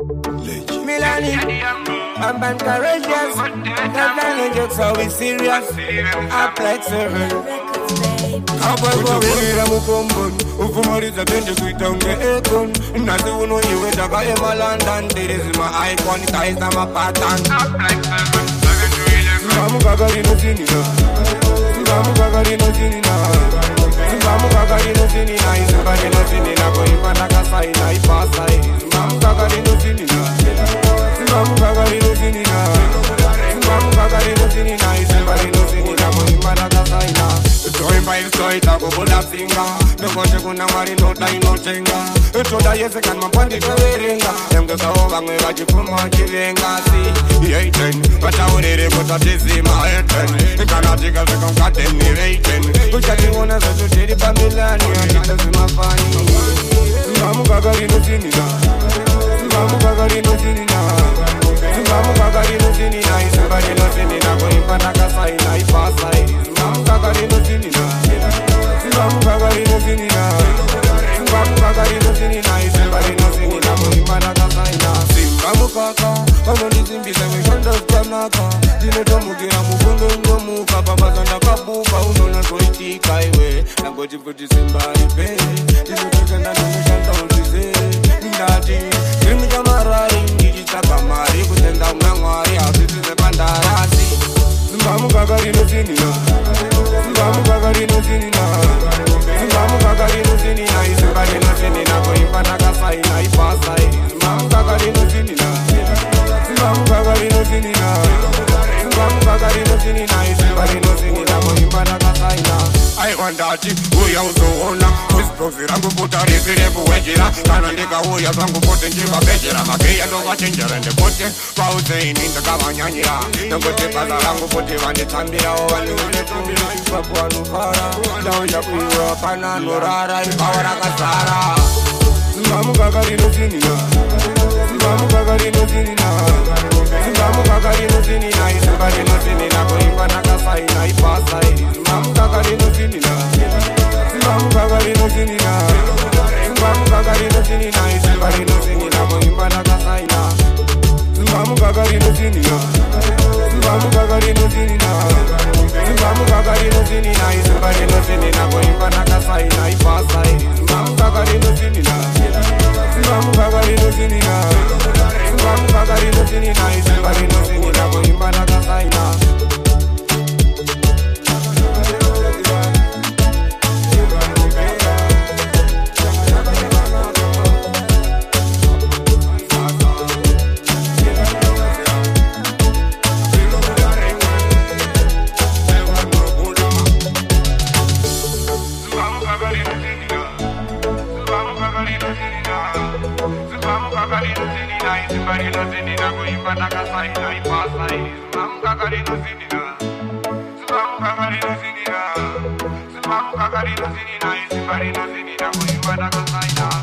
Milani, I'm band courageous. Never jokes, so we serious. I flex Cowboy Gorilla Mukombon, Ufumariza Benja Kuitonga Ekon, Nasi Uno, you with a guy in my London. This is my icon, ties, I'm a pattern. Mamu Gagarino Sinina, Mamu Gagarino Sinina, Mamu Gagarino Sinina, Isabelino Sinina, going Panakasai, I pass I, Mamu Gagarino Sinina, Mamu Gagarino Sinina, Mamu Gagarino Sinina, Isabelino Sinina, going Panakasai. Story by story, tago bola singa. No koche kuna wari no tai no chenga. Toda yese kan mapandi kaverenga. Emga sao bangwe baji kuma kirenga si. Yeiten, bata urere kota tizima eten. Kana tika se kon katen ni reiten. Kuchati wona se tu tiri pamilani. Kita se mafani. Mamu kagari no sinina. Mamu kagari no sinina. Mamu kagari no sinina. Isabari no sinina. Koi panakasai na ipasai. Mamu kagari no sinina. Mamu kagari no sinina. Mamu kagari no sinina. Isabari no sinina. Koi panakasai na. Mamu kaka, kano nizimbisa mekanda kanaka. Dine tomugira mukundu ngomuka. Papa zanda kabuka unona soitika iwe. Nangoji futi simbari pe. Dine tukenda numushanta ulize. Ndati, kimi kamarari. Ngiji takamari. Kutenda unangwari. Asisi sepandarasi. Mamu kagari no sinina. Mamu kagari no sinina. Mamu kagari no sinina. Isabari no sinina. Koi panakasai na ipasai. Mamu kagari no sinina. Mamu kagari no sinina. Mamu kagari no sinina. Isabari no sinina. Koi panakasai na. I want that uya uzoona. Kusprofira kuputa risire kuwejira. Kana ndika uya zangu pote njiva bejira. Makia ndo wachenjere nde pote. Pauze ininda kama nyanyira. Ndogote paza rangu pote vani tambira. Wani ule tumbira ipapu anufara. Dauja kuiwa pana nurara. Ipawara kasara. Mamu kagari no sinina. Mamu kagari no sinina. Mamu kagari no sinina. Isabari no sinina. Koi panakasai na ipasai. Mamu kagari no sinina. Mamu kagari no sinina. Mamu kagari no sinina. Isabari no sinina. Koi panakasai na. Mamu kagari no sinina. Mamu kagari no sinina. Mamu kagari no sinina. Isabari no sinina. Koi panakasai na ipasai. Mamu kagari no sinina. Mamu kagari no sinina. Mamu kagari no sinina. Isabari no sinina. Koi panakasai na. Mamu kagari no sinina, isibari no sinina, kuimbana kasai na.